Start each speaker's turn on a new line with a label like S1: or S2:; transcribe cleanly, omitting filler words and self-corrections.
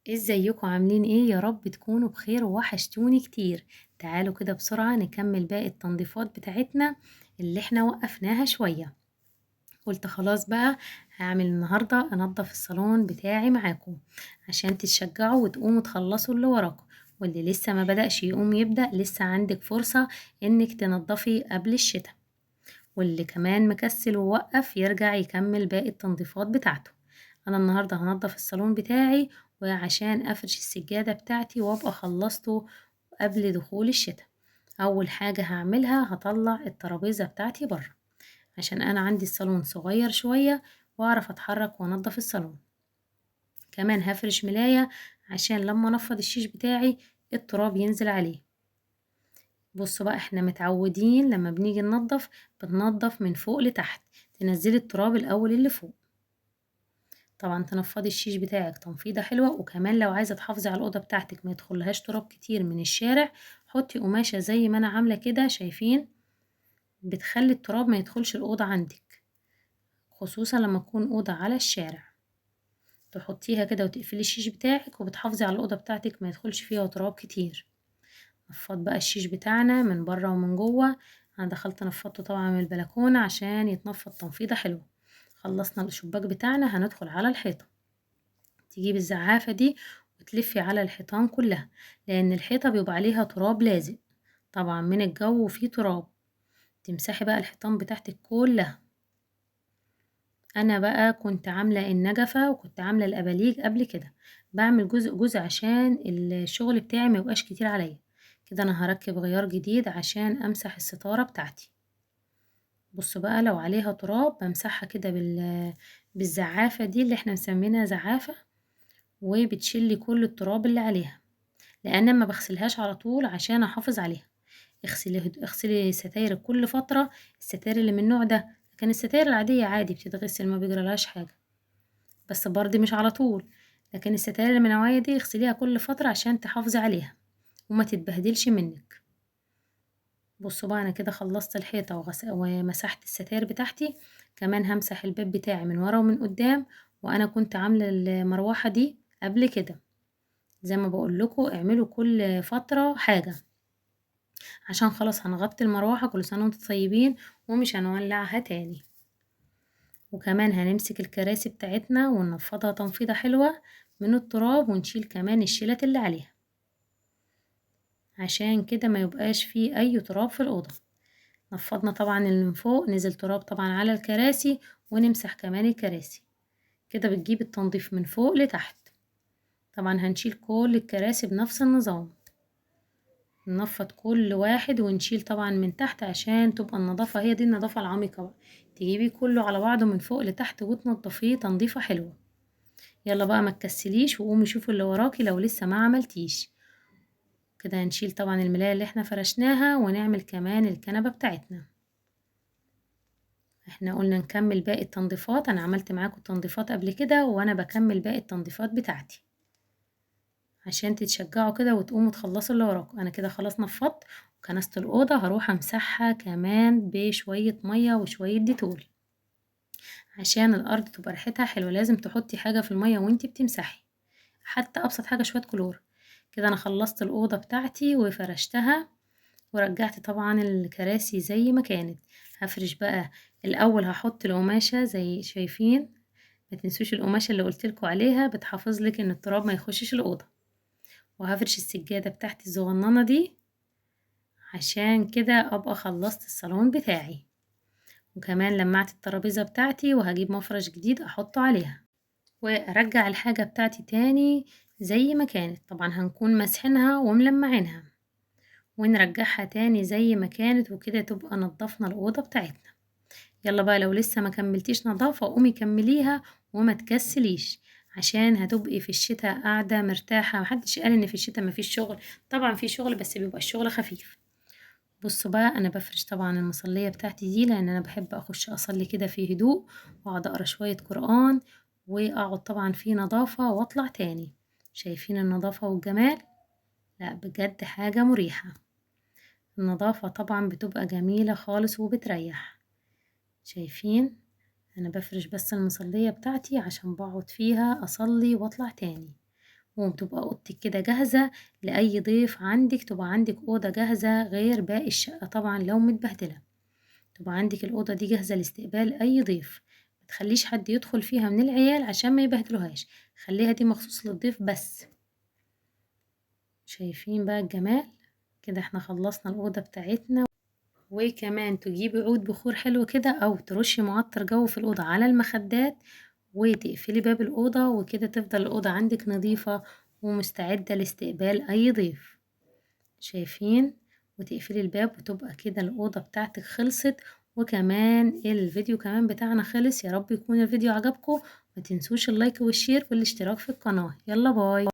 S1: ازيكم عاملين ايه؟ يا رب تكونوا بخير ووحشتوني كتير. تعالوا كده بسرعة نكمل باقي التنظيفات بتاعتنا اللي احنا وقفناها شوية. قلت خلاص بقى هعمل النهاردة انضف الصالون بتاعي معاكم عشان تتشجعوا وتقوموا تخلصوا اللي وراكم، واللي لسه ما بدأش يقوم يبدأ، لسه عندك فرصة انك تنضفي قبل الشتاء، واللي كمان مكسل ووقف يرجع يكمل باقي التنظيفات بتاعته. انا النهاردة هنضف الصالون بتاعي وعشان افرش السجادة بتاعتي وابقى خلصته قبل دخول الشتاء. اول حاجة هعملها هطلع الترابيزة بتاعتي بره عشان انا عندي الصالون صغير شوية واعرف اتحرك وانضف الصالون. كمان هفرش ملاية عشان لما انفض الشيش بتاعي التراب ينزل عليه. بصوا بقى احنا متعودين لما بنيجي ننضف بننضف من فوق لتحت، تنزلي التراب الاول اللي فوق. طبعا تنفضي الشيش بتاعك تنفيضة حلوة، وكمان لو عايزة تحافظي على الأوضة بتاعتك ما يدخلهاش تراب كتير من الشارع حطي قماشة زي ما انا عاملة كده، شايفين؟ بتخلي التراب ما يدخلش الأوضة عندك، خصوصا لما تكون أوضة على الشارع. تحطيها كده وتقفلي الشيش بتاعك وبتحافظي على الأوضة بتاعتك ما يدخلش فيها تراب كتير. نفض بقى الشيش بتاعنا من بره ومن جوه. انا دخلت نفضته طبعا من البلكونة عشان يتنفض تنفيضة حلوة. خلصنا الشباك بتاعنا هندخل على الحيطة. تجيبي الزعافة دي وتلفي على الحيطان كلها، لأن الحيطة بيبقى عليها تراب لازق طبعا من الجو وفيه تراب. تمسحي بقى الحيطان بتاعتك كلها. انا بقى كنت عاملة النجفة وكنت عاملة الأباليج قبل كده، بعمل جزء جزء عشان الشغل بتاعي ما يبقاش كتير عليا. كده انا هركب غيار جديد عشان امسح الستارة بتاعتي. بصوا بقى لو عليها تراب بمسحها كده بالزعافة دي اللي احنا مسمينها زعافة، وبتشيلي كل التراب اللي عليها، لان ما بغسلهاش على طول عشان احافظ عليها. اغسلي ستاير كل فترة، الستاير اللي من النوع ده. لكن الستاير العادية عادي بتتغسل ما بيجرالهاش حاجة، بس برضه مش على طول. لكن الستاير اللي من النوعية دي اغسليها كل فترة عشان تحافظي عليها وما تتبهدلش منك. بصوا بقى انا كده خلصت الحيطة ومسحت الستاير بتاعتي. كمان همسح الباب بتاعي من ورا ومن قدام، وانا كنت عاملة المروحة دي قبل كده. زي ما بقول لكم اعملوا كل فترة حاجة، عشان خلاص هنغطي المروحة. كل سنة وانتم طيبين، ومش هنولعها تاني. وكمان هنمسك الكراسي بتاعتنا وننفضها تنفيضة حلوة من التراب، ونشيل كمان الشيلات اللي عليها عشان كده ما يبقاش فيه اي تراب في الأوضة. نفضنا طبعا اللي من فوق، نزل تراب طبعا على الكراسي، ونمسح كمان الكراسي. كده بتجيب التنظيف من فوق لتحت. طبعا هنشيل كل الكراسي بنفس النظام، ننفض كل واحد ونشيل طبعا من تحت عشان تبقى النظافة هي دي النظافة العميقة بقى. تجيبيه كله على بعضه من فوق لتحت وتنضفيه تنظيفة حلوة. يلا بقى ما تكسليش وقومي شوفي اللي وراكي لو لسه ما عملتيش. كده هنشيل طبعا الملاية اللي احنا فرشناها ونعمل كمان الكنبة بتاعتنا. احنا قلنا نكمل باقي التنظيفات، انا عملت معاكم التنظيفات قبل كده وانا بكمل باقي التنظيفات بتاعتي عشان تتشجعوا كده وتقوموا تخلصوا اللي وراكم. انا كده خلاص نفضت وكنست الأوضة، هروح امسحها كمان بشوية مية وشوية ديتول عشان الأرض تبقى ريحتها حلوة. لازم تحطي حاجة في المية وانتي بتمسحي، حتى أبسط حاجة شوية كلور. كده أنا خلصت الأوضة بتاعتي وفرشتها، ورجعت طبعا الكراسي زي ما كانت. هفرش بقى الأول، هحط القماشة زي شايفين. ما تنسوش القماشة اللي قلتلكوا عليها بتحافظ لك ان التراب ما يخشش الأوضة. وهفرش السجادة بتاعتي الصغننة دي عشان كده ابقى خلصت الصالون بتاعي. وكمان لمعت الترابيزة بتاعتي وهجيب مفرش جديد احطه عليها، وارجع الحاجة بتاعتي تاني زي ما كانت. طبعا هنكون مسحينها وملمعينها، ونرجعها تاني زي ما كانت، وكده تبقى نضفنا الأوضة بتاعتنا. يلا بقى لو لسه ما كملتيش نظافة قومي كمليها وما تكسليش، عشان هتبقي في الشتاء قاعدة مرتاحة. محدش قال ان في الشتاء مفيش شغل، طبعا في شغل بس بيبقى الشغل خفيف. بصوا بقى انا بفرش طبعا المصلية بتاعتي دي، لان انا بحب اخش اصلي كده في هدوء واقعد اقرا شوية قرآن، واقعد طبعا في نظافة واطلع تاني. شايفين النظافة والجمال؟ لا بجد حاجة مريحة. النظافة طبعا بتبقى جميلة خالص وبتريح. شايفين؟ انا بفرش بس المصلية بتاعتي عشان بقعد فيها اصلي واطلع تاني، وتبقى أوضتِك كده جاهزة لأي ضيف عندِك، تبقى عندِك أوضة جاهزة غير باقي الشقة طبعًا لو متبهدلة، تبقى عندِك الأوضة دي جاهزة لاستقبال أي ضيف، ما تخلّيش حد يدخل فيها من العيال عشان ما يبهدلوهاش، خلّيها دي مخصوص للضيف بس. شايفين بقى الجمال؟ كده إحنا خلّصنا الأوضة بتاعتنا، وكمان تجيبي عود بخور حلو كده أو ترشي معطر جو في الأوضة على المخدات، وتقفلي باب الأوضة، وكده تفضل الأوضة عندِك نضيفة ومستعدة لاستقبال أي ضيف. شايفين؟ وتقفلي الباب وتبقى كده الأوضة بتاعتِك خلصت، وكمان الفيديو كمان بتاعنا خلص. يا رب يكون الفيديو عجبكم، ما تنسوش اللايك والشير والاشتراك في القناة. يلا باي.